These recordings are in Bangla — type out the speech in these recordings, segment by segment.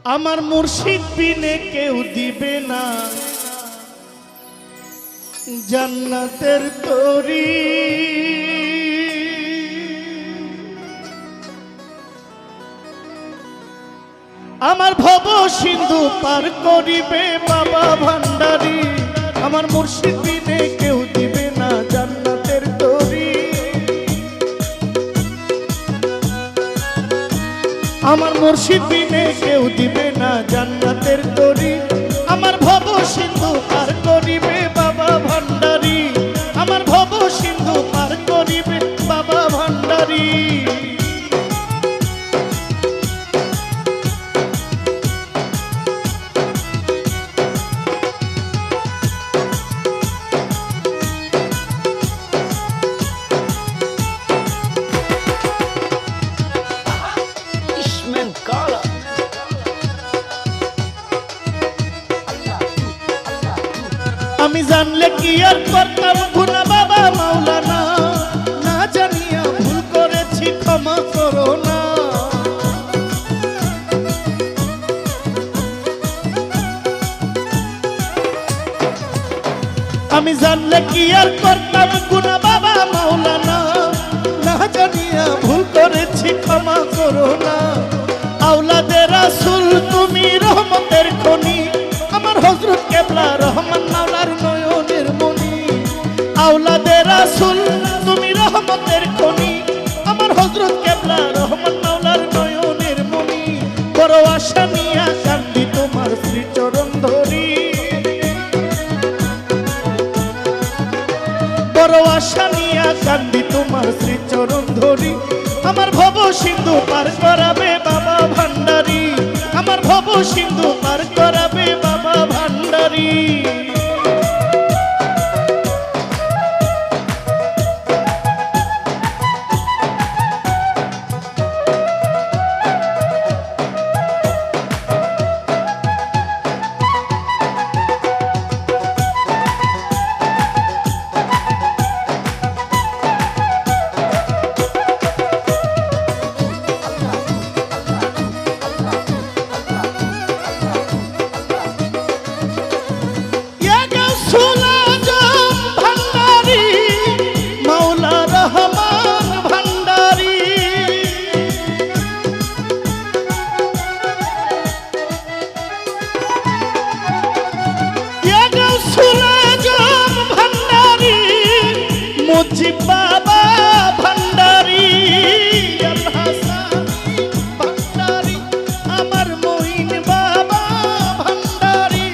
আমার মুর্শিদ বিনে কেউ দিবে না জান্নাতের তরি। আমার ভব সিন্ধু পার করিবে বাবা ভান্ডারী। আমার মুর্শিদ বিনে কেউ দিবে না জান্নাতের তরি। আমার মুর্শিদ বিনে কেউ দিবে না জান্নাতের তরি। আমার ভব সিন্ধু পার করিবে বাবা ভান্ডারী। আমার ভব সিন্ধু পার করিবে বাবা ভান্ডারী। আমি জানলে কি আর করতাম গুনাহ বাবা মাওলানা। না জানিয়া ভুল করেছি ক্ষমা করো না। আমি জানলে কি আর করতাম গুনাহ বাবা মাওলানা। না জানিয়া ভুল করেছি ক্ষমা করো না। আওলাদে রাসূল তুমি রহমতের খনি। আমার হযরত কেবলা রহমান মাওলার নয়নের মনি। আওলাদে রাসূল তুমি রহমতের খনি। আমার হযরত কেবলা রহমান মাওলার নয়নের মনি। বড় আশা নিয়া কান্দি তোমার শ্রীচরণ ধরি। বড় আশা নিয়া কান্দি তোমার শ্রীচরণ ধরি। আমার ভব সিন্ধু পার করাবে বাবা ভান্ডারী। আমার ভব সিন্ধু পার করাবে বাবা ভান্ডারী। মুজিব বাবা ভান্ডারী। ভান্ডারী আমার মঈন বাবা ভান্ডারী।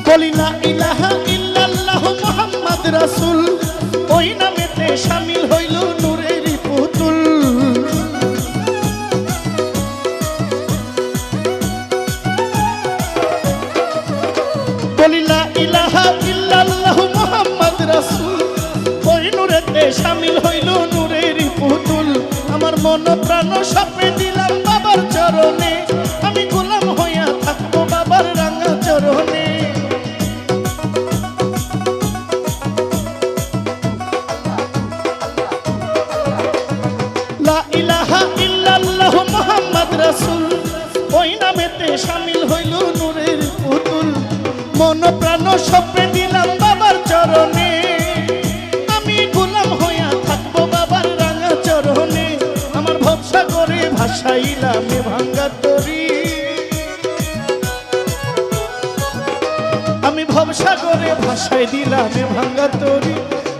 বলি লা ইলাহা ইল্লাল্লাহ মুহাম্মদ রাসূল। ওই নামেতে শামিল হইল নূরের পুতুল। বলি লা ইলাহা ইল্লাল্লাহু মুহাম্মদ রাসূল। ওই নূরেতে শামিল হইল নূরের পুতুল। আমার মন প্রাণ সঁপে দিলাম বাবার চরণে। আমি গোলাম হইয়া থাকবো বাবার রাঙা চরণে। লা ইলাহা ইল্লাল্লাহু মুহাম্মদ রাসূল। ওই নামেতে শামিল হইল নূরের পুতুল। মন প্রাণ সঁপে দিলাম বাবার চরণে। আমি গোলাম হইয়া থাকবো বাবার রাঙা চরণে। আমার ভবসাগরে ভাসাইলাম ভাঙ্গা তরি। আমি ভবসাগরে ভাসাই দিলাম ভাঙ্গা তরি।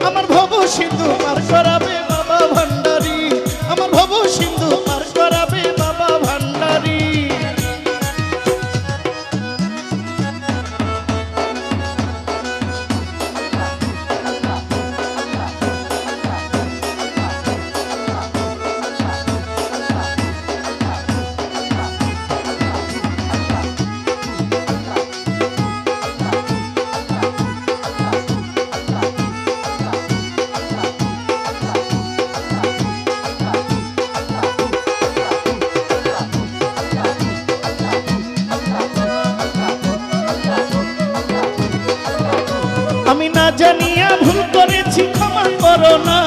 আমার ভব সিন্ধু পার করাবে বাবা ভান্ডারী। আমার ভব সিন্ধু পার করাবে বাবা ভান্ডারী। আমি না জানিয়া ভুল করেছি ক্ষমা করো না।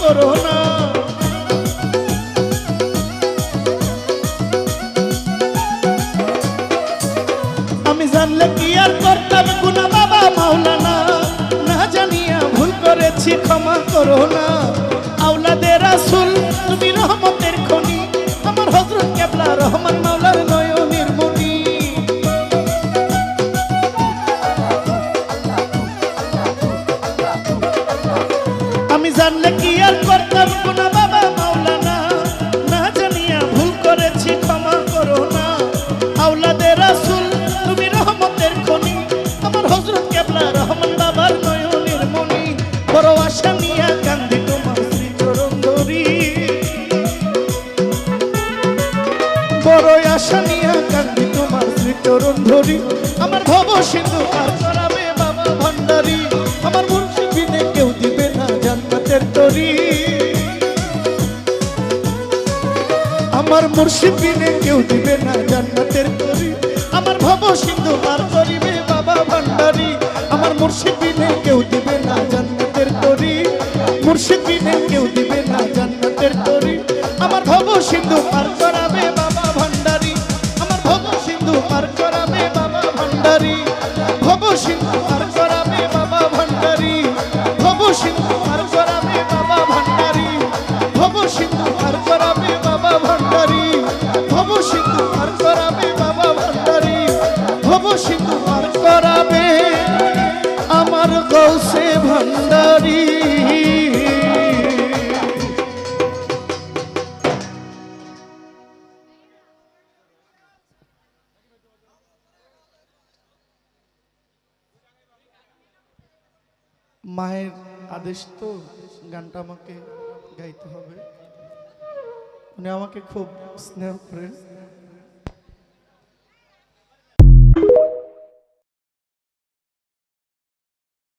করো না। আমি জানলে কি আর করতাম গুনাহ বাবা মাওলানা, না জানিয়া ভুল করেছি ক্ষমা করো না। আওলাদে রাসূল তুমি রহমতের খনি, আমার হযরত কেবলা রহমান মাওলার নয়নের মনি। আমি জানলে কি আর করতাম গুনাহ বাবা মাওলানা, না জানিয়া ভুল করেছি ক্ষমা করো না। আওলাদে রাসূল তুমি রহমতের খনি, আমার হযরত কেবলা রহমান বাবার নয়নের মনি। বড় আশা নিয়া কান্দি তোমার শ্রীচরণ ধরি, বড় আশা নিয়া কান্দি তোমার শ্রীচরণ ধরি। আমার ভব সিন্ধু পার করাবে বাবা ভান্ডারী, আমার মুর্শিদ বিনে কেউ দিবে না জান্নাতের তরি। আমার মুর্শিদ বিনে কেউ দিবে না জান্নাতের তরি। আমার ভব সিন্ধু পার করিবে বাবা ভান্ডারী, আমার মুর্শিদ বিনে কেউ দিবে না জান্নাতের তরি। মুর্শিদ বিনে কেউ দিবে না জান্নাতের তরি। আমার ভব সিন্ধু পার করাবে বাবা ভান্ডারী, আমার ভব সিন্ধু পার করাবে বাবা ভান্ডারী। ভব সিন্ধু পার করাবে বাবা ভান্ডারী, ভব সিন্ধু পার করাবে বাবা ভান্ডারী। ভব সিন্ধু পার করাবে বাবা ভান্ডারী, ভব সিন্ধু পার করাবে বাবা ভান্ডারী। ভব সিন্ধু পার করাবে আমার গৌসে ভান্ডারী। মায়ের আদেশ তো গানটা আমাকে গাইতে হবে। উনি আমাকে খুব স্নেহ করেন।